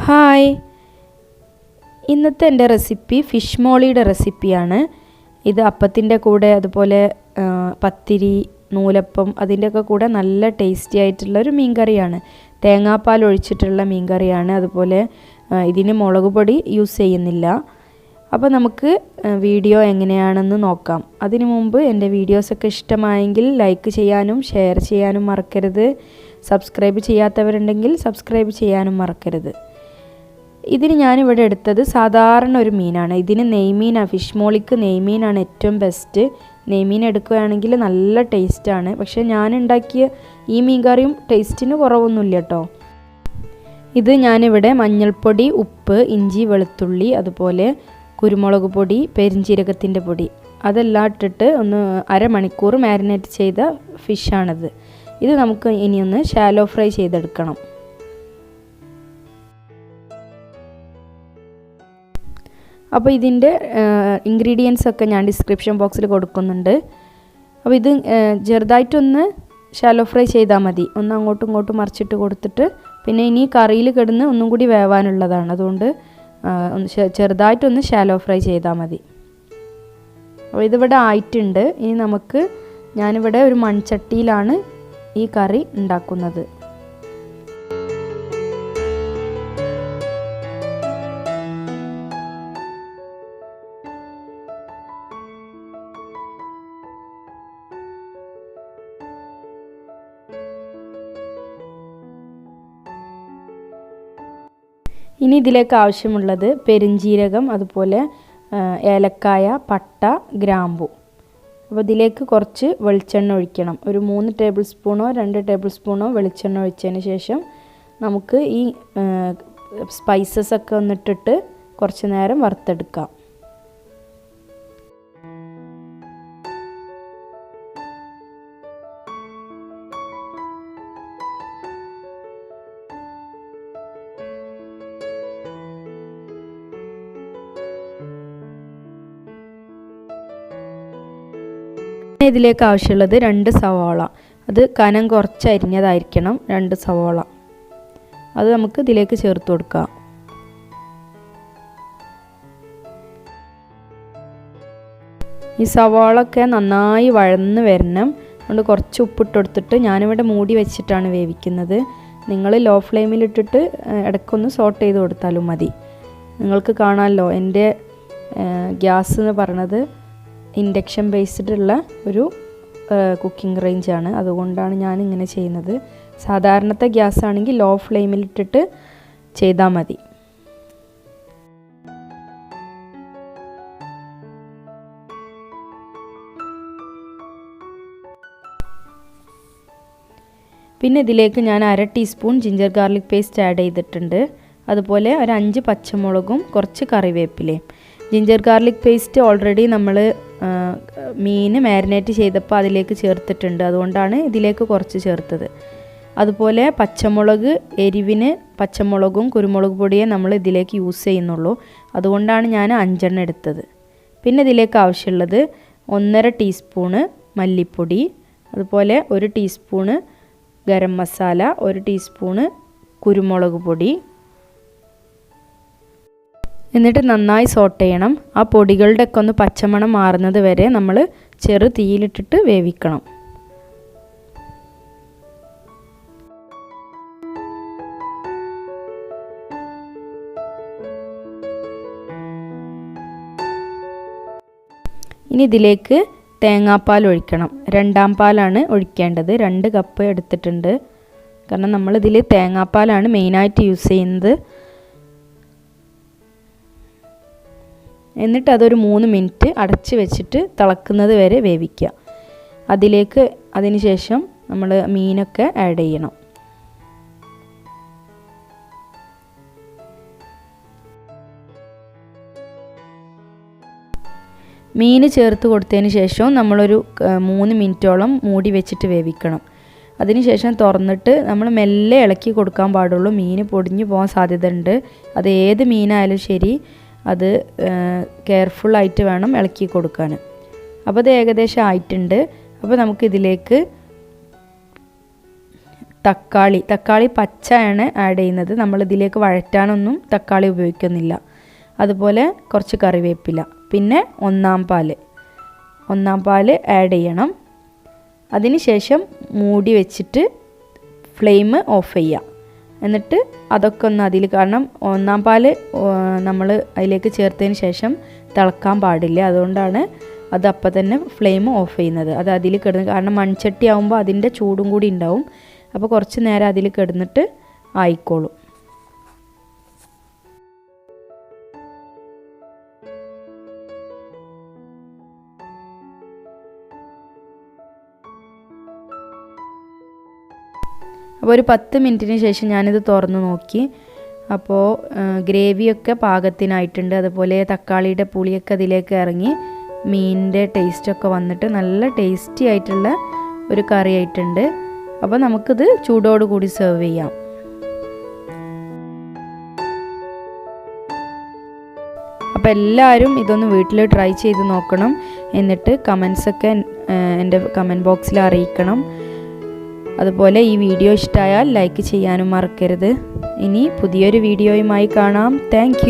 Hi, ഇന്നത്തെ എൻ്റെ recipe fish മോളിയുടെ റെസിപ്പിയാണ്. ഇത് അപ്പത്തിൻ്റെ കൂടെ അതുപോലെ പത്തിരി, നൂലപ്പം അതിൻ്റെയൊക്കെ കൂടെ നല്ല ടേസ്റ്റി ആയിട്ടുള്ളൊരു മീൻ കറിയാണ്. തേങ്ങാപ്പാൽ ഒഴിച്ചിട്ടുള്ള മീൻ കറിയാണ്. അതുപോലെ ഇതിന് മുളക് പൊടി യൂസ് ചെയ്യുന്നില്ല. അപ്പോൾ നമുക്ക് വീഡിയോ എങ്ങനെയാണെന്ന് നോക്കാം. അതിനു മുമ്പ് എൻ്റെ വീഡിയോസൊക്കെ ഇഷ്ടമായെങ്കിൽ ലൈക്ക് ചെയ്യാനും ഷെയർ ചെയ്യാനും മറക്കരുത്. സബ്സ്ക്രൈബ് ചെയ്യാത്തവരുണ്ടെങ്കിൽ സബ്സ്ക്രൈബ് ചെയ്യാനും മറക്കരുത്. ഇതിന് ഞാനിവിടെ എടുത്തത് സാധാരണ ഒരു മീനാണ്. ഇതിന് നെയ്മീനാണ്. ഫിഷ് മോളിക്ക് നെയ്മീനാണ് ഏറ്റവും ബെസ്റ്റ്. നെയ്മീൻ എടുക്കുകയാണെങ്കിൽ നല്ല ടേസ്റ്റാണ്. പക്ഷേ ഞാനുണ്ടാക്കിയ ഈ മീൻ കറിയും ടേസ്റ്റിന് കുറവൊന്നുമില്ല കേട്ടോ. ഇത് ഞാനിവിടെ മഞ്ഞൾപ്പൊടി, ഉപ്പ്, ഇഞ്ചി, വെളുത്തുള്ളി, അതുപോലെ കുരുമുളക് പൊടി, പെരിഞ്ജീരകത്തിൻ്റെ പൊടി അതെല്ലാം ഇട്ടിട്ട് ഒന്ന് അരമണിക്കൂർ മാരിനേറ്റ് ചെയ്ത ഫിഷാണിത്. ഇത് നമുക്ക് ഇനിയൊന്ന് ഷാലോ ഫ്രൈ ചെയ്തെടുക്കണം. അപ്പോൾ ഇതിൻ്റെ ഇൻഗ്രീഡിയൻസ് ഒക്കെ ഞാൻ ഡിസ്ക്രിപ്ഷൻ ബോക്സിൽ കൊടുക്കുന്നുണ്ട്. അപ്പോൾ ഇത് ചെറുതായിട്ടൊന്ന് ഷാലോ ഫ്രൈ ചെയ്താൽ മതി. ഒന്ന് അങ്ങോട്ടും ഇങ്ങോട്ടും മറിച്ചിട്ട് കൊടുത്തിട്ട് പിന്നെ ഇനി കറിയിൽ കിടന്ന് ഒന്നും കൂടി വേവാനുള്ളതാണ്. അതുകൊണ്ട് ചെറുതായിട്ടൊന്ന് ഷാലോ ഫ്രൈ ചെയ്താൽ മതി. അപ്പോൾ ഇതിവിടെ ആയിട്ടുണ്ട്. ഇനി ഞാനിവിടെ ഒരു മൺചട്ടിയിലാണ് ഈ കറി ഉണ്ടാക്കുന്നത്. ഇനി ഇതിലേക്ക് ആവശ്യമുള്ളത് പെരിഞ്ജീരകം, അതുപോലെ ഏലക്കായ, പട്ട, ഗ്രാമ്പു. അപ്പോൾ ഇതിലേക്ക് കുറച്ച് വെളിച്ചെണ്ണ ഒഴിക്കണം. ഒരു 3 ടേബിൾ സ്പൂണോ 2 ടേബിൾ സ്പൂണോ വെളിച്ചെണ്ണ ഒഴിച്ചതിന് ശേഷം നമുക്ക് ഈ സ്പൈസസ് ഒക്കെ ഒന്നിട്ടിട്ട് കുറച്ച് നേരം വറുത്തെടുക്കാം. ഇതിലേക്ക് ആവശ്യമുള്ളത് 2 സവാള. അത് കനം കുറച്ച് അരിഞ്ഞതായിരിക്കണം. 2 സവാള അത് നമുക്ക് ഇതിലേക്ക് ചേർത്ത് കൊടുക്കാം. ഈ സവാളൊക്കെ നന്നായി വഴന്ന് വരണം. അതുകൊണ്ട് കുറച്ച് ഉപ്പിട്ട് കൊടുത്തിട്ട് ഞാനിവിടെ മൂടി വെച്ചിട്ടാണ് വേവിക്കുന്നത്. നിങ്ങൾ ലോ ഫ്ലെയിമിലിട്ടിട്ട് ഇടയ്ക്കൊന്ന് സോട്ട് ചെയ്ത് കൊടുത്താലും മതി. നിങ്ങൾക്ക് കാണാമല്ലോ എൻ്റെ ഗ്യാസ് എന്ന് പറയണത് ഇൻഡക്ഷൻ ബേസ്ഡ് ഉള്ള ഒരു കുക്കിംഗ് റേഞ്ചാണ്. അതുകൊണ്ടാണ് ഞാനിങ്ങനെ ചെയ്യുന്നത്. സാധാരണത്തെ ഗ്യാസ് ആണെങ്കിൽ ലോ ഫ്ലെയിമിലിട്ടിട്ട് ചെയ്താൽ മതി. പിന്നെ ഇതിലേക്ക് ഞാൻ 1/2 teaspoon ginger garlic paste add ചെയ്തിട്ടുണ്ട്. അതുപോലെ ഒരു 5 പച്ചമുളകും കുറച്ച് കറിവേപ്പിലയും. ജിഞ്ചർ ഗാർലിക് പേസ്റ്റ് ഓൾറെഡി നമ്മൾ മീൻ മാരിനേറ്റ് ചെയ്തപ്പോൾ അതിലേക്ക് ചേർത്തിട്ടുണ്ട്. അതുകൊണ്ടാണ് ഇതിലേക്ക് കുറച്ച് ചേർത്തത്. അതുപോലെ പച്ചമുളക്, എരിവിന് പച്ചമുളകും കുരുമുളക് പൊടിയെ നമ്മൾ ഇതിലേക്ക് യൂസ് ചെയ്യുന്നുള്ളൂ. അതുകൊണ്ടാണ് ഞാൻ 5 എണ്ണം എടുത്തത്. പിന്നെ ഇതിലേക്ക് ആവശ്യമുള്ളത് 1/2 ടീസ്പൂണ് മല്ലിപ്പൊടി, അതുപോലെ 1 ടീസ്പൂണ് ഗരം മസാല, 1 ടീസ്പൂണ് കുരുമുളക് പൊടി. എന്നിട്ട് നന്നായി സോട്ട് ചെയ്യണം. ആ പൊടികളുടെ ഒക്കെ ഒന്ന് പച്ചമണം മാറുന്നത് വരെ നമ്മൾ ചെറു തീയിലിട്ടിട്ട് വേവിക്കണം. ഇനി ഇതിലേക്ക് തേങ്ങാപ്പാൽ ഒഴിക്കണം. 2 പാലാണ് ഒഴിക്കേണ്ടത്. 2 കപ്പ് എടുത്തിട്ടുണ്ട്. കാരണം നമ്മളിതിൽ തേങ്ങാപ്പാലാണ് മെയിനായിട്ട് യൂസ് ചെയ്യുന്നത്. എന്നിട്ട് അതൊരു 3 മിനിറ്റ് അടച്ച് വെച്ചിട്ട് തിളക്കുന്നത് വരെ വേവിക്കുക. അതിന് ശേഷം നമ്മൾ മീനൊക്കെ ആഡ് ചെയ്യണം. മീൻ ചേർത്ത് കൊടുത്തതിന് ശേഷം നമ്മളൊരു 3 മിനിറ്റോളം മൂടി വെച്ചിട്ട് വേവിക്കണം. അതിനുശേഷം തുറന്നിട്ട് നമ്മൾ മെല്ലെ ഇളക്കി കൊടുക്കാൻ പാടുള്ളൂ. മീൻ പൊടിഞ്ഞു പോകാൻ സാധ്യത ഉണ്ട്. അത് ഏത് മീനായാലും ശരി, അത് കെയർഫുള്ളായിട്ട് വേണം ഇളക്കി കൊടുക്കാൻ. അപ്പോൾ അത് ഏകദേശം ആയിട്ടുണ്ട്. അപ്പോൾ നമുക്കിതിലേക്ക് തക്കാളി പച്ചയാണ് ആഡ് ചെയ്യുന്നത്. നമ്മൾ ഇതിലേക്ക് വഴറ്റാനൊന്നും തക്കാളി ഉപയോഗിക്കുന്നില്ല. അതുപോലെ കുറച്ച് കറിവേപ്പില, പിന്നെ ഒന്നാം പാൽ ആഡ് ചെയ്യണം. അതിന് ശേഷം മൂടി വെച്ചിട്ട് ഫ്ലെയിം ഓഫ് ചെയ്യുക. എന്നിട്ട് അതൊക്കെ ഒന്ന് അതിൽ, കാരണം ഒന്നാം പാൽ നമ്മൾ അതിലേക്ക് ചേർത്തതിന് ശേഷം തിളക്കാൻ പാടില്ല. അതുകൊണ്ടാണ് അത് അപ്പം തന്നെ ഫ്ലെയിം ഓഫ് ചെയ്യുന്നത്. അത് അതിൽ കിടന്ന്, കാരണം മൺചട്ടി ആകുമ്പോൾ അതിൻ്റെ ചൂടും കൂടി ഉണ്ടാവും. അപ്പോൾ കുറച്ച് നേരം അതിൽ കിടന്നിട്ട് ആയിക്കോളും. അപ്പോൾ ഒരു 10 മിനിറ്റിന് ശേഷം ഞാനിത് തുറന്ന് നോക്കി. അപ്പോൾ ഗ്രേവിയൊക്കെ പാകത്തിനായിട്ടുണ്ട്. അതുപോലെ തക്കാളിയുടെ പുളിയൊക്കെ അതിലേക്ക് ഇറങ്ങി മീനിൻ്റെ ടേസ്റ്റൊക്കെ വന്നിട്ട് നല്ല ടേസ്റ്റി ആയിട്ടുള്ള ഒരു കറി ആയിട്ടുണ്ട്. അപ്പോൾ നമുക്കിത് ചൂടോട് കൂടി സെർവ് ചെയ്യാം. അപ്പോൾ എല്ലാവരും ഇതൊന്ന് വീട്ടിൽ ട്രൈ ചെയ്ത് നോക്കണം. എന്നിട്ട് കമൻസൊക്കെ എൻ്റെ കമൻറ്റ് ബോക്സിൽ അറിയിക്കണം. അതുപോലെ ഈ വീഡിയോ ഇഷ്ടമായാൽ ലൈക്ക് ചെയ്യാനും മറക്കരുത്. ഇനി പുതിയൊരു വീഡിയോയുമായി കാണാം. താങ്ക്